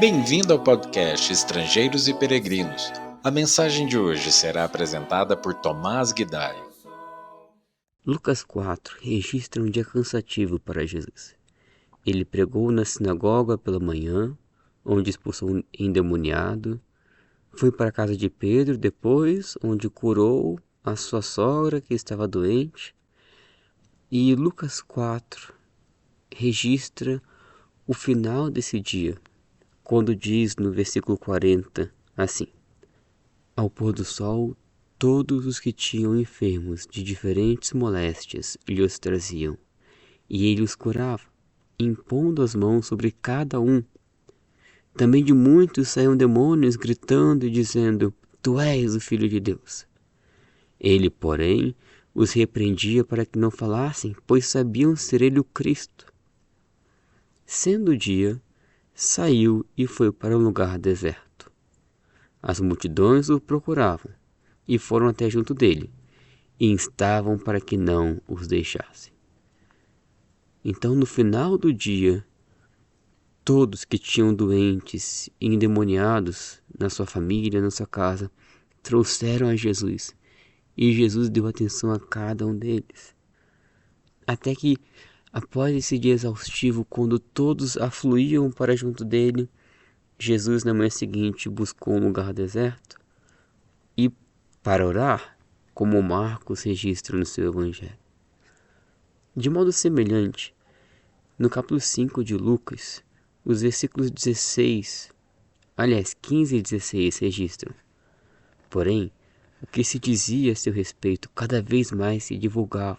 Bem-vindo ao podcast Estrangeiros e Peregrinos. A mensagem de hoje será apresentada por Tomás Guidai. Lucas 4 registra um dia cansativo para Jesus. Ele pregou na sinagoga pela manhã, onde expulsou um endemoniado, foi para a casa de Pedro depois, onde curou a sua sogra que estava doente. E Lucas 4 registra o final desse dia, quando diz no versículo 40 assim: Ao pôr do sol, todos os que tinham enfermos de diferentes moléstias lhe os traziam, e ele os curava, impondo as mãos sobre cada um. Também de muitos saíam demônios, gritando e dizendo: Tu és o Filho de Deus. Ele, porém, os repreendia para que não falassem, pois sabiam ser ele o Cristo. Sendo o dia, saiu e foi para um lugar deserto. As multidões o procuravam e foram até junto dele, e instavam para que não os deixasse. Então, no final do dia, todos que tinham doentes e endemoniados na sua família, na sua casa, trouxeram a Jesus, e Jesus deu atenção a cada um deles. Até que, após esse dia exaustivo, quando todos afluíam para junto dele, Jesus, na manhã seguinte, buscou um lugar deserto e, para orar, como Marcos registra no seu Evangelho. De modo semelhante, no capítulo 5 de Lucas, os versículos 15 e 16 registram: Porém, o que se dizia a seu respeito cada vez mais se divulgava,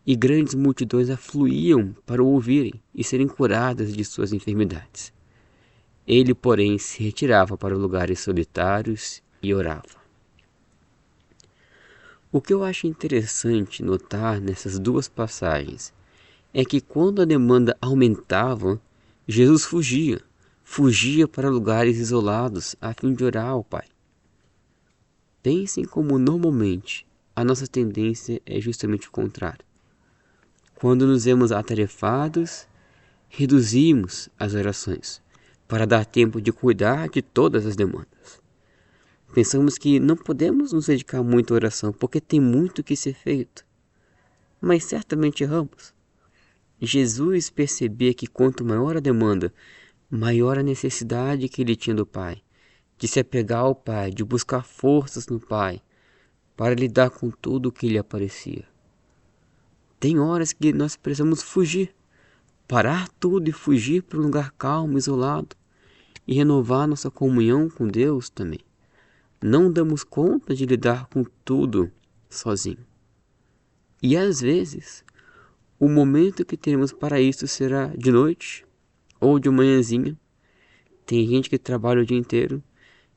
e grandes multidões afluíam para o ouvirem e serem curadas de suas enfermidades. Ele, porém, se retirava para lugares solitários e orava. O que eu acho interessante notar nessas duas passagens é que quando a demanda aumentava, Jesus fugia para lugares isolados a fim de orar ao Pai. Pensem como normalmente a nossa tendência é justamente o contrário. Quando nos vemos atarefados, reduzimos as orações para dar tempo de cuidar de todas as demandas. Pensamos que não podemos nos dedicar muito à oração porque tem muito que ser feito. Mas certamente erramos. Jesus percebia que quanto maior a demanda, maior a necessidade que ele tinha do Pai, de se apegar ao Pai, de buscar forças no Pai, para lidar com tudo o que lhe aparecia. Tem horas que nós precisamos fugir, parar tudo e fugir para um lugar calmo, isolado, e renovar nossa comunhão com Deus também. Não damos conta de lidar com tudo sozinho. E às vezes, o momento que teremos para isso será de noite ou de manhãzinha. Tem gente que trabalha o dia inteiro,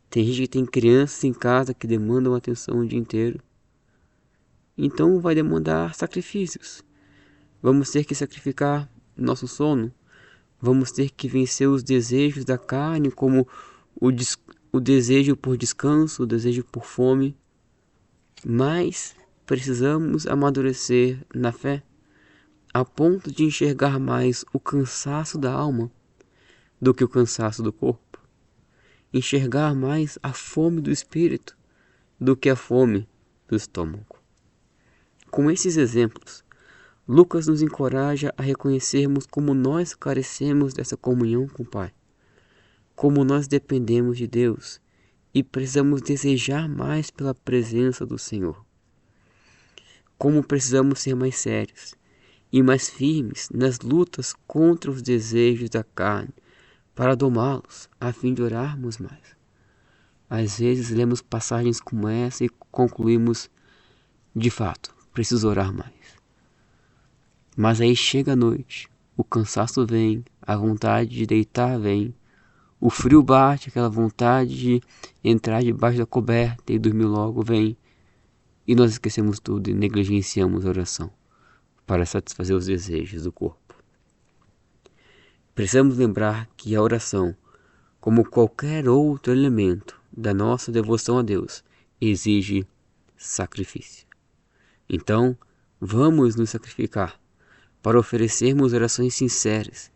tem gente que tem crianças em casa que demandam atenção o dia inteiro. Então vai demandar sacrifícios. Vamos ter que sacrificar nosso sono. Vamos ter que vencer os desejos da carne, como o desejo por descanso, o desejo por fome. Mas precisamos amadurecer na fé, a ponto de enxergar mais o cansaço da alma do que o cansaço do corpo. Enxergar mais a fome do espírito do que a fome do estômago. Com esses exemplos, Lucas nos encoraja a reconhecermos como nós carecemos dessa comunhão com o Pai, como nós dependemos de Deus e precisamos desejar mais pela presença do Senhor. Como precisamos ser mais sérios e mais firmes nas lutas contra os desejos da carne, para domá-los, a fim de orarmos mais. Às vezes lemos passagens como essa e concluímos: de fato, preciso orar mais. Mas aí chega a noite, o cansaço vem, a vontade de deitar vem, o frio bate, aquela vontade de entrar debaixo da coberta e dormir logo vem, e nós esquecemos tudo e negligenciamos a oração para satisfazer os desejos do corpo. Precisamos lembrar que a oração, como qualquer outro elemento da nossa devoção a Deus, exige sacrifício. Então, vamos nos sacrificar para oferecermos orações sinceras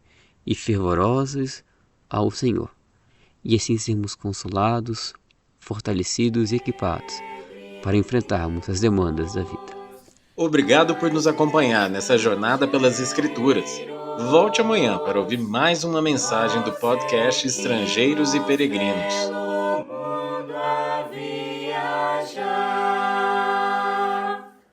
e fervorosas ao Senhor, e assim sermos consolados, fortalecidos e equipados para enfrentarmos as demandas da vida. Obrigado por nos acompanhar nessa jornada pelas Escrituras. Volte amanhã para ouvir mais uma mensagem do podcast Estrangeiros e Peregrinos.